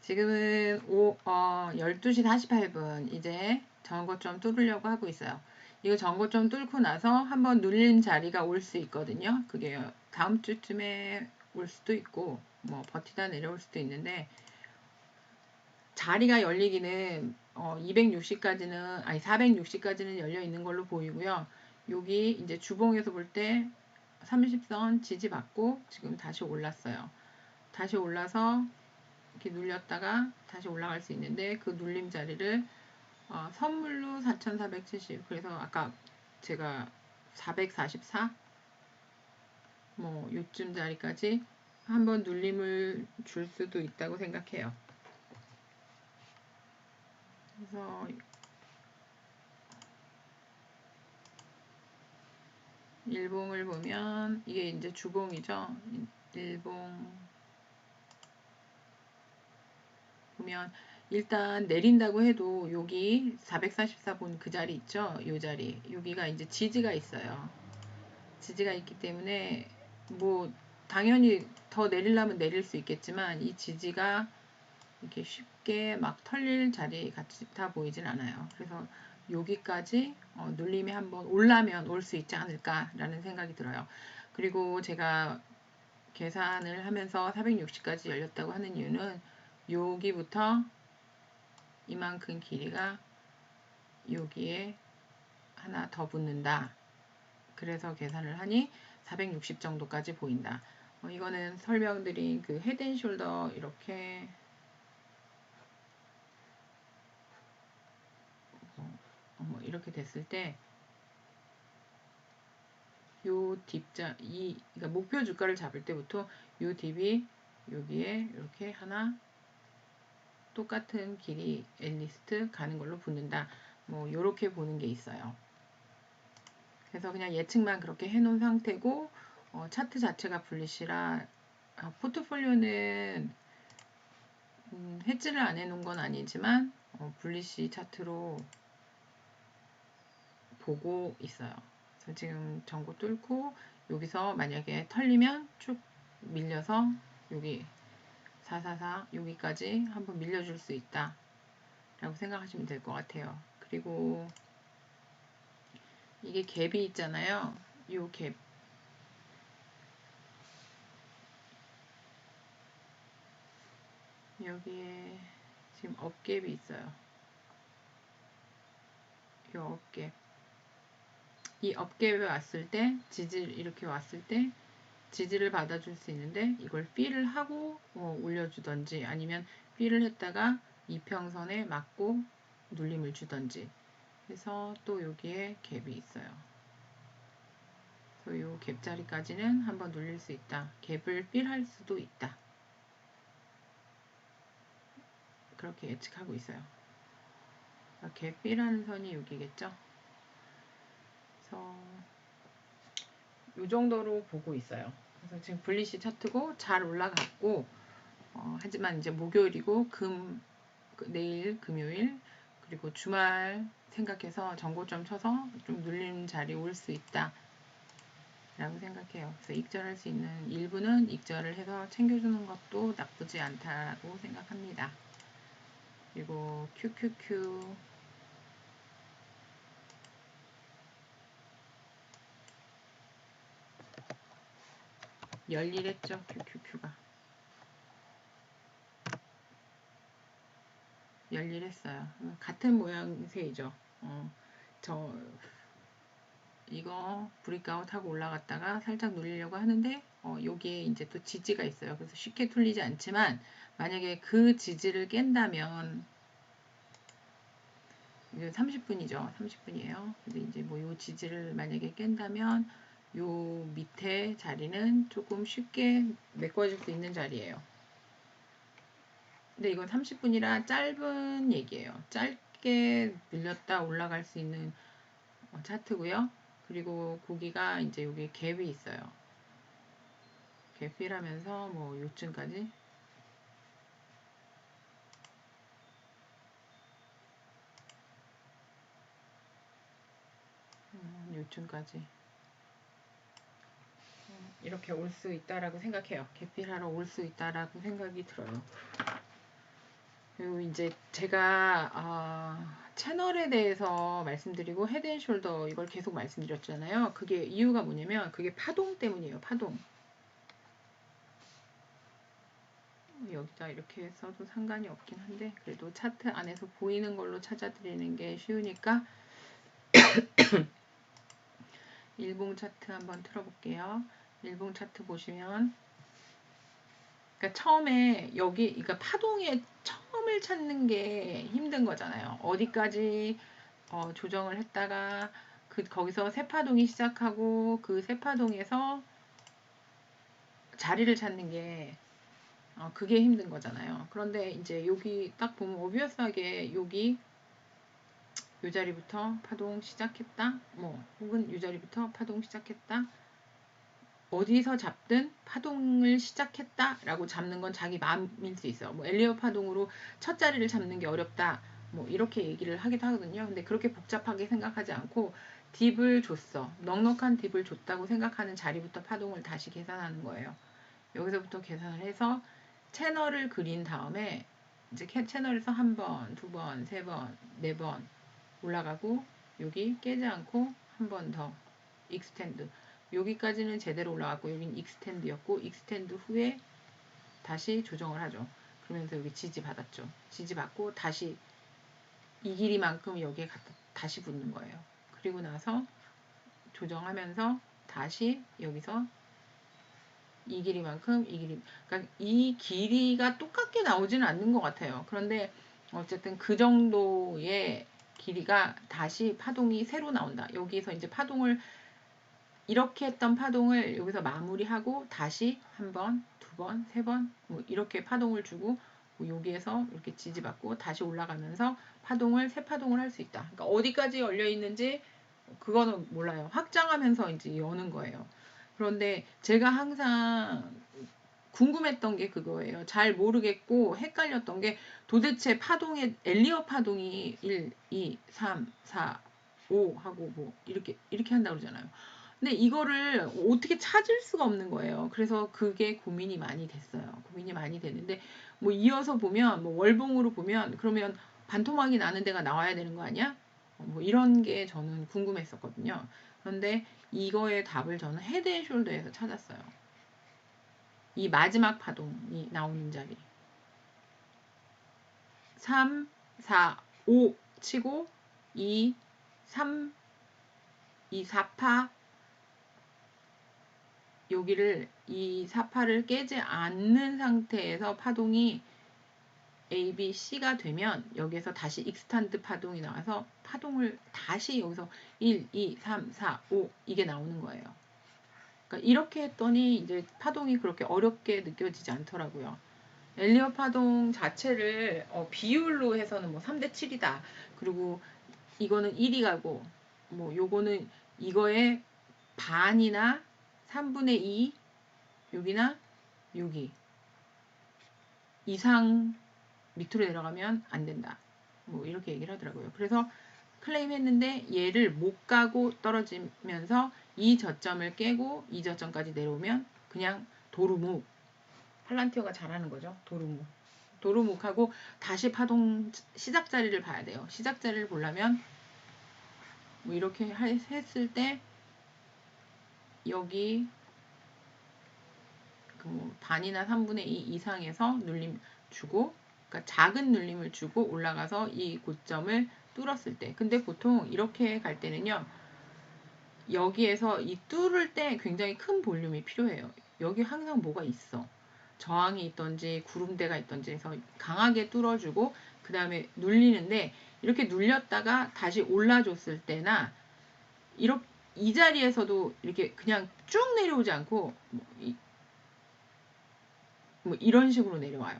지금은 12시 48분. 이제 전고점 뚫으려고 하고 있어요. 이거 전고점 뚫고 나서 한번 눌린 자리가 올 수 있거든요. 그게 다음 주쯤에 올 수도 있고, 뭐, 버티다 내려올 수도 있는데, 자리가 열리기는 260까지는, 아니, 460까지는 열려 있는 걸로 보이고요. 여기 이제 주봉에서 볼 때 30선 지지받고 지금 다시 올랐어요. 다시 올라서 이렇게 눌렸다가 다시 올라갈 수 있는데 그 눌림 자리를 선물로 4470, 그래서 아까 제가 444 뭐 요쯤 자리까지 한번 눌림을 줄 수도 있다고 생각해요. 그래서 일봉을 보면 이게 이제 주봉이죠. 일봉 보면 일단 내린다고 해도 여기 444 본 그 자리 있죠. 요 자리, 여기가 이제 지지가 있어요. 지지가 있기 때문에 뭐 당연히 더 내리려면 내릴 수 있겠지만 이 지지가 이렇게 쉽게 막 털릴 자리 같아 보이진 않아요. 그래서 여기까지 눌림이 한번 올라면 올 수 있지 않을까라는 생각이 들어요. 그리고 제가 계산을 하면서 460까지 열렸다고 하는 이유는 여기부터 이만큼 길이가 여기에 하나 더 붙는다. 그래서 계산을 하니 460 정도까지 보인다. 이거는 설명드린 그 헤드앤숄더 이렇게 이렇게 됐을 때 요 딥자 그러니까 목표 주가를 잡을 때부터 요 딥이 여기에 이렇게 하나 똑같은 길이 앨리스트 가는 걸로 붙는다. 뭐 요렇게 보는 게 있어요. 그래서 그냥 예측만 그렇게 해놓은 상태고 차트 자체가 불리시라 포트폴리오는 해지를 안 해놓은 건 아니지만 불리시 차트로 보고 있어요. 그래서 지금 전고 뚫고 여기서 만약에 털리면 쭉 밀려서 여기 444 여기까지 한번 밀려줄 수 있다 라고 생각하시면 될 것 같아요. 그리고 이게 갭이 있잖아요. 요 갭, 여기에 지금 업갭이 있어요. 이 업갭, 이 업갭에 왔을 때 지지를 이렇게 왔을 때 지지를 받아줄 수 있는데 이걸 필을 하고 올려주던지 아니면 필을 했다가 이평선에 맞고 눌림을 주던지 해서 또 여기에 갭이 있어요. 그래서 이 갭 자리까지는 한번 눌릴 수 있다. 갭을 필할 수도 있다. 그렇게 예측하고 있어요. 갭 필하는 선이 여기겠죠. 그래서 이 정도로 보고 있어요. 그래서 지금 블리시 차트고 잘 올라갔고 하지만 이제 목요일이고 내일 금요일 그리고 주말 생각해서 전고점 쳐서 좀 눌리는 자리 올 수 있다 라고 생각해요. 그래서 익절할 수 있는 일부는 익절을 해서 챙겨주는 것도 나쁘지 않다고 생각합니다. 그리고 QQQ 열일했죠. QQQ가 열일했어요. 같은 모양새이죠. 저 이거 브릭아웃 하고 올라갔다가 살짝 눌리려고 하는데 여기에 이제 또 지지가 있어요. 그래서 쉽게 뚫리지 않지만 만약에 그 지지를 깬다면 이제 30분이죠. 30분이에요. 근데 이제 뭐 요 지지를 만약에 깬다면 요 밑에 자리는 조금 쉽게 메꿔질 수 있는 자리예요. 근데 이건 30분이라 짧은 얘기예요. 짧게 늘렸다 올라갈 수 있는 차트고요. 그리고 고기가 이제 여기 갭이 있어요. 갭이라면서 뭐 요쯤까지 요쯤까지 이렇게 올 수 있다라고 생각해요. 갭필하러 올 수 있다라고 생각이 들어요. 그리고 이제 제가 채널에 대해서 말씀드리고 헤드앤숄더 이걸 계속 말씀드렸잖아요. 그게 이유가 뭐냐면 그게 파동 때문이에요. 파동. 여기다 이렇게 써도 상관이 없긴 한데 그래도 차트 안에서 보이는 걸로 찾아드리는 게 쉬우니까 일봉 차트 한번 틀어볼게요. 일봉 차트 보시면 그러니까 처음에 여기 그러니까 파동의 처음을 찾는 게 힘든 거잖아요. 어디까지 조정을 했다가 거기서 새 파동이 시작하고 그 새 파동에서 자리를 찾는 게 그게 힘든 거잖아요. 그런데 이제 여기 딱 보면 오비어스하게 여기 요 자리부터 파동 시작했다. 뭐 혹은 요 자리부터 파동 시작했다. 어디서 잡든 파동을 시작했다라고 잡는 건 자기 마음일 수 있어요. 뭐 엘리엇 파동으로 첫 자리를 잡는 게 어렵다. 뭐 이렇게 얘기를 하기도 하거든요. 근데 그렇게 복잡하게 생각하지 않고 딥을 줬어. 넉넉한 딥을 줬다고 생각하는 자리부터 파동을 다시 계산하는 거예요. 여기서부터 계산을 해서 채널을 그린 다음에 이제 채널에서 한 번, 두 번, 세 번, 네 번 올라가고 여기 깨지 않고 한 번 더 익스텐드. 여기까지는 제대로 올라갔고 여긴 익스텐드였고 익스텐드 후에 다시 조정을 하죠. 그러면서 여기 지지 받았죠. 지지 받고 다시 이 길이만큼 여기에 다시 붙는 거예요. 그리고 나서 조정하면서 다시 여기서 이 길이만큼 이 길이 그러니까 이 길이가 똑같게 나오지는 않는 것 같아요. 그런데 어쨌든 그 정도의 길이가 다시 파동이 새로 나온다. 여기서 이제 파동을 이렇게 했던 파동을 여기서 마무리하고 다시 한 번, 두 번, 세 번 뭐 이렇게 파동을 주고 뭐 여기에서 이렇게 지지받고 다시 올라가면서 파동을 새 파동을 할 수 있다. 그러니까 어디까지 열려 있는지 그거는 몰라요. 확장하면서 이제 여는 거예요. 그런데 제가 항상 궁금했던 게 그거예요. 잘 모르겠고 헷갈렸던 게 도대체 파동의 엘리엇 파동이 1, 2, 3, 4, 5 하고 뭐 이렇게 한다고 그러잖아요. 근데 이거를 어떻게 찾을 수가 없는 거예요. 그래서 그게 고민이 많이 됐어요. 고민이 많이 되는데 뭐 이어서 보면 뭐 월봉으로 보면 그러면 반토막이 나는 데가 나와야 되는 거 아니야? 뭐 이런 게 저는 궁금했었거든요. 그런데 이거의 답을 저는 헤드앤숄더에서 찾았어요. 이 마지막 파동이 나오는 자리 3, 4, 5 치고 2, 3, 2, 4파 여기를 이 4파를 깨지 않는 상태에서 파동이 A, B, C가 되면 여기에서 다시 익스탄트 파동이 나와서 파동을 다시 여기서 1, 2, 3, 4, 5 이게 나오는 거예요. 그러니까 이렇게 했더니 이제 파동이 그렇게 어렵게 느껴지지 않더라고요. 엘리엇 파동 자체를 비율로 해서는 뭐 3대 7이다. 그리고 이거는 1이 가고 뭐 요거는 이거의 반이나 3분의 2 여기나 여기 이상 밑으로 내려가면 안 된다. 뭐 이렇게 얘기를 하더라고요. 그래서 클레임했는데 얘를 못 가고 떨어지면서 이 저점을 깨고 이 저점까지 내려오면 그냥 도루묵 팔란티어가 잘하는 거죠. 도루묵. 도루묵하고 다시 파동 시작 자리를 봐야 돼요. 시작 자리를 보려면 뭐 이렇게 했을 때 여기 그 반이나 3분의 2 이상에서 눌림 주고 그러니까 작은 눌림을 주고 올라가서 이 고점을 뚫었을 때 근데 보통 이렇게 갈 때는요 여기에서 이 뚫을 때 굉장히 큰 볼륨이 필요해요. 여기 항상 뭐가 있어. 저항이 있던지 구름대가 있던지 해서 강하게 뚫어주고 그 다음에 눌리는데 이렇게 눌렸다가 다시 올라줬을 때나 이렇게 이 자리에서도 이렇게 그냥 쭉 내려오지 않고 뭐 이런 식으로 내려와요.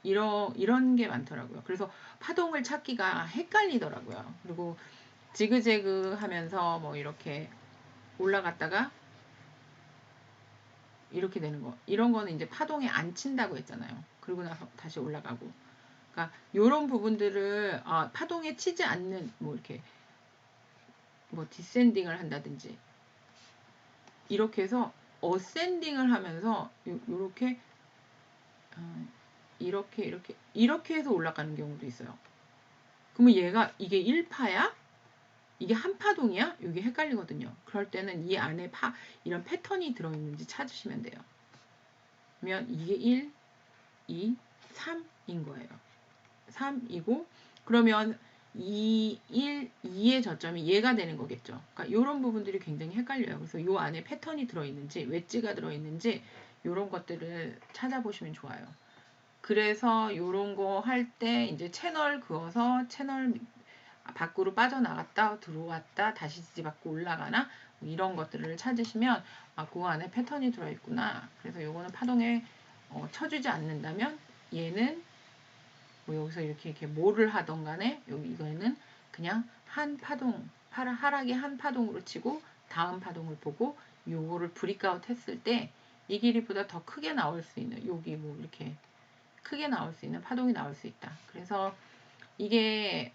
이런 게 많더라고요. 그래서 파동을 찾기가 헷갈리더라고요. 그리고 지그재그 하면서 뭐 이렇게 올라갔다가 이렇게 되는 거. 이런 거는 이제 파동에 안 친다고 했잖아요. 그리고 나서 다시 올라가고. 그러니까 이런 부분들을 파동에 치지 않는 뭐 이렇게 뭐 디센딩을 한다든지 이렇게 해서 어센딩을 하면서 요렇게 이렇게 해서 올라가는 경우도 있어요. 그러면 얘가 이게 1파야? 이게 한 파동이야? 이게 헷갈리거든요. 그럴 때는 이 안에 이런 패턴이 들어있는지 찾으시면 돼요. 그러면 이게 1, 2, 3인 거예요. 3이고 그러면 2, 1, 2의 저점이 얘가 되는 거겠죠. 그러니까 이런 부분들이 굉장히 헷갈려요. 그래서 이 안에 패턴이 들어있는지 웨지가 들어있는지 이런 것들을 찾아보시면 좋아요. 그래서 이런 거 할 때 이제 채널 그어서 채널 밖으로 빠져나갔다 들어왔다 다시 지지받고 올라가나 뭐 이런 것들을 찾으시면 그 안에 패턴이 들어있구나. 그래서 요거는 파동에 쳐주지 않는다면 얘는 뭐 여기서 이렇게 뭐를 하던 간에 이거는 그냥 한 파동 하락의 한 파동으로 치고 다음 파동을 보고 요거를 브리크아웃 했을 때 이 길이보다 더 크게 나올 수 있는 여기 뭐 이렇게 크게 나올 수 있는 파동이 나올 수 있다. 그래서 이게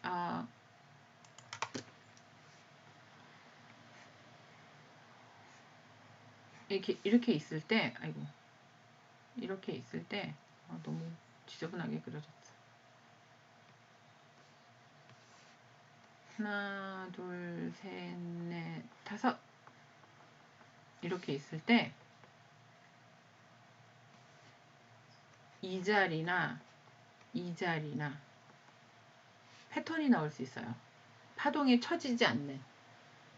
이렇게 있을 때 아이고 이렇게 있을 때 너무 지저분하게 그려졌어. 하나 둘 셋 넷 다섯 이렇게 있을 때 이 자리나 패턴이 나올 수 있어요. 파동이 쳐지지 않는.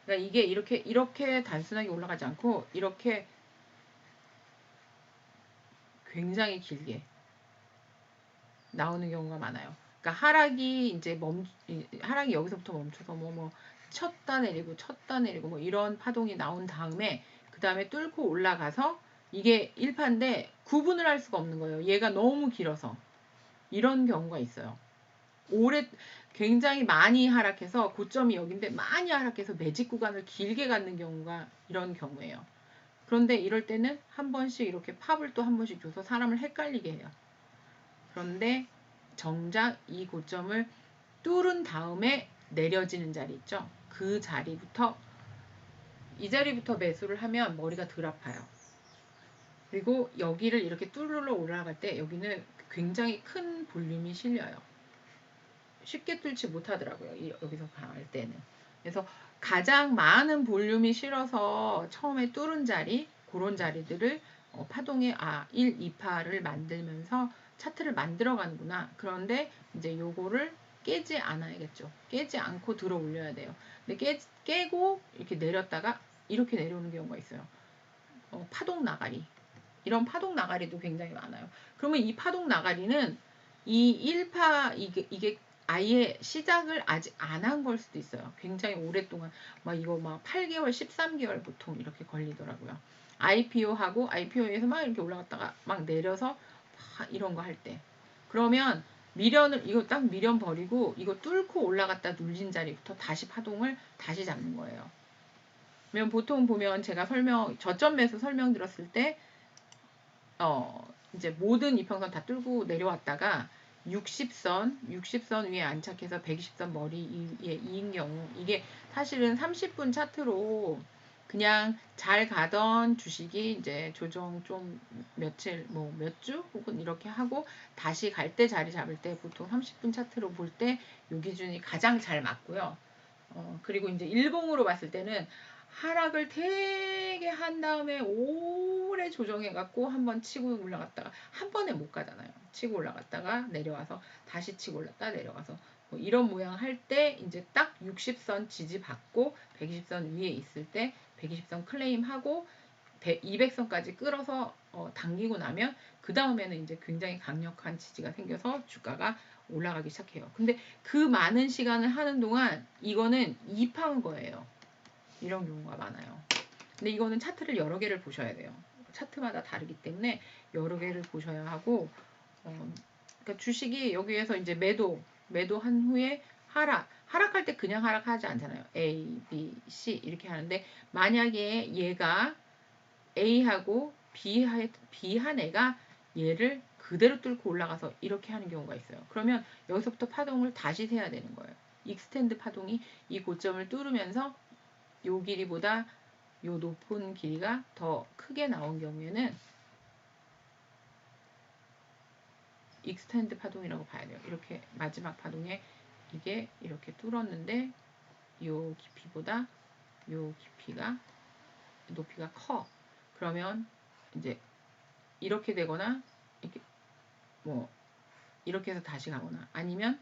그러니까 이게 이렇게 단순하게 올라가지 않고 이렇게 굉장히 길게 나오는 경우가 많아요. 그러니까 하락이 여기서부터 멈춰서 뭐 쳤다 내리고 뭐 이런 파동이 나온 다음에 그 다음에 뚫고 올라가서 이게 1파인데 구분을 할 수가 없는 거예요. 얘가 너무 길어서 이런 경우가 있어요. 굉장히 많이 하락해서 고점이 여기인데 많이 하락해서 매직 구간을 길게 갖는 경우가 이런 경우예요. 그런데 이럴 때는 한 번씩 이렇게 팝을 또 한 번씩 줘서 사람을 헷갈리게 해요. 그런데 정작 이 고점을 뚫은 다음에 내려지는 자리 있죠. 그 자리부터 이 자리부터 매수를 하면 머리가 덜 아파요. 그리고 여기를 이렇게 뚫으러 올라갈 때 여기는 굉장히 큰 볼륨이 실려요. 쉽게 뚫지 못하더라고요. 여기서 갈 때는. 그래서 가장 많은 볼륨이 실어서 처음에 뚫은 자리 그런 자리들을 파동의 1, 2파를 만들면서 차트를 만들어 가는구나. 그런데 이제 요거를 깨지 않아야겠죠. 깨지 않고 들어 올려야 돼요. 근데 깨고 이렇게 내렸다가 이렇게 내려오는 경우가 있어요. 파동 나가리. 이런 파동 나가리도 굉장히 많아요. 그러면 이 파동 나가리는 이 1파 이게 아예 시작을 아직 안 한 걸 수도 있어요. 굉장히 오랫동안 이거 8개월, 13개월 보통 이렇게 걸리더라고요. IPO에서 막 이렇게 올라갔다가 막 내려서 막 이런 거 할 때. 그러면 이거 딱 미련 버리고 이거 뚫고 올라갔다 눌린 자리부터 다시 파동을 다시 잡는 거예요. 그러면 보통 보면 제가 저점 매수 설명드렸을 때 이제 모든 이평선 다 뚫고 내려왔다가 60선 위에 안착해서 120선 머리 위에 이인 경우 이게 사실은 30분 차트로 그냥 잘 가던 주식이 이제 조정 좀 며칠 몇 주 혹은 이렇게 하고 다시 갈 때 자리 잡을 때 보통 30분 차트로 볼 때 요 기준이 가장 잘 맞고요. 그리고 이제 일봉으로 봤을 때는 하락을 되게 한 다음에 오래 조정해갖고 한번 치고 올라갔다가 한 번에 못 가잖아요. 치고 올라갔다가 내려와서 다시 치고 올랐다 내려와서 뭐 이런 모양 할 때 이제 딱 60선 지지받고 120선 위에 있을 때 120선 클레임하고 200선까지 끌어서 당기고 나면 그 다음에는 이제 굉장히 강력한 지지가 생겨서 주가가 올라가기 시작해요. 근데 그 많은 시간을 하는 동안 이거는 2파인 거예요. 이런 경우가 많아요. 근데 이거는 차트를 여러 개를 보셔야 돼요. 차트마다 다르기 때문에 여러 개를 보셔야 하고 그러니까 주식이 여기에서 이제 매도한 후에 하락할 때 그냥 하락하지 않잖아요. A, B, C 이렇게 하는데 만약에 얘가 A하고 B 한 애가 얘를 그대로 뚫고 올라가서 이렇게 하는 경우가 있어요. 그러면 여기서부터 파동을 다시 세야 되는 거예요. 익스텐드 파동이 이 고점을 뚫으면서 요 길이보다 요 높은 길이가 더 크게 나온 경우에는 익스텐드 파동이라고 봐야 돼요. 이렇게 마지막 파동에 이게 이렇게 뚫었는데 요 깊이보다 요 깊이가 높이가 커. 그러면 이제 이렇게 되거나 이렇게 뭐 이렇게 해서 다시 가거나 아니면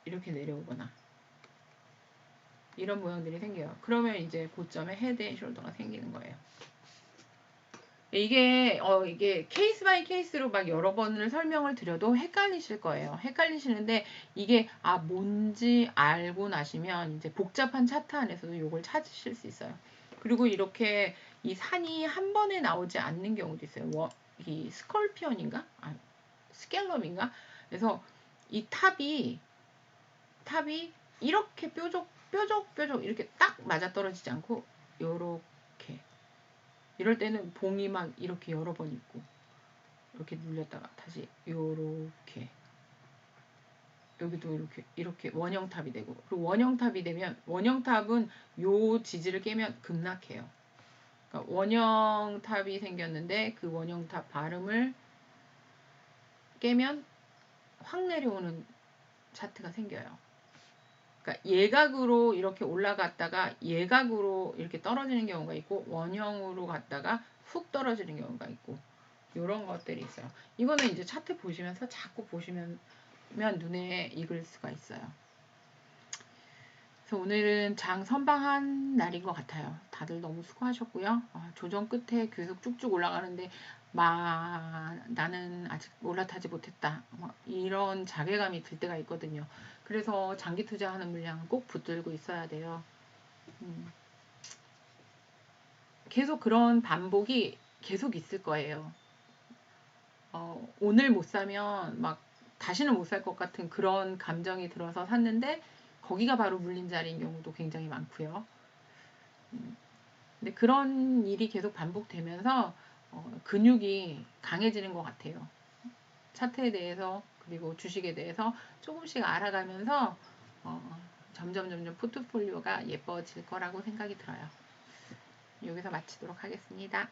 이렇게 내려오거나 이런 모양들이 생겨요. 그러면 이제 고점에 헤드 앤 숄더가 생기는 거예요. 이게 케이스 바이 케이스로 막 여러 번을 설명을 드려도 헷갈리실 거예요. 헷갈리시는데 이게 뭔지 알고 나시면 이제 복잡한 차트 안에서도 이걸 찾으실 수 있어요. 그리고 이렇게 이 산이 한 번에 나오지 않는 경우도 있어요. 이 스컬피언인가? 스켈럼인가? 그래서 이 탑이 이렇게 뾰족 이렇게 딱 맞아 떨어지지 않고 요렇게 이럴 때는 봉이 막 이렇게 여러 번 있고 이렇게 눌렸다가 다시 요렇게 여기도 이렇게 원형탑이 되고 그리고 원형탑이 되면 원형탑은 요 지지를 깨면 급락해요. 그러니까 원형탑이 생겼는데 그 원형탑 발음을 깨면 확 내려오는 차트가 생겨요. 그러니까 예각으로 이렇게 올라갔다가 예각으로 이렇게 떨어지는 경우가 있고 원형으로 갔다가 훅 떨어지는 경우가 있고 이런 것들이 있어요. 이거는 이제 차트 보시면서 자꾸 보시면 눈에 익을 수가 있어요. 그래서 오늘은 장 선방한 날인 것 같아요. 다들 너무 수고하셨고요. 조정 끝에 계속 쭉쭉 올라가는데 나는 아직 올라타지 못했다. 이런 자괴감이 들 때가 있거든요. 그래서 장기 투자하는 물량은 꼭 붙들고 있어야 돼요. 계속 그런 반복이 계속 있을 거예요. 오늘 못 사면 막 다시는 못 살 것 같은 그런 감정이 들어서 샀는데 거기가 바로 물린 자리인 경우도 굉장히 많고요. 근데 그런 일이 계속 반복되면서 근육이 강해지는 것 같아요. 차트에 대해서 그리고 주식에 대해서 조금씩 알아가면서 점점 포트폴리오가 예뻐질 거라고 생각이 들어요. 여기서 마치도록 하겠습니다.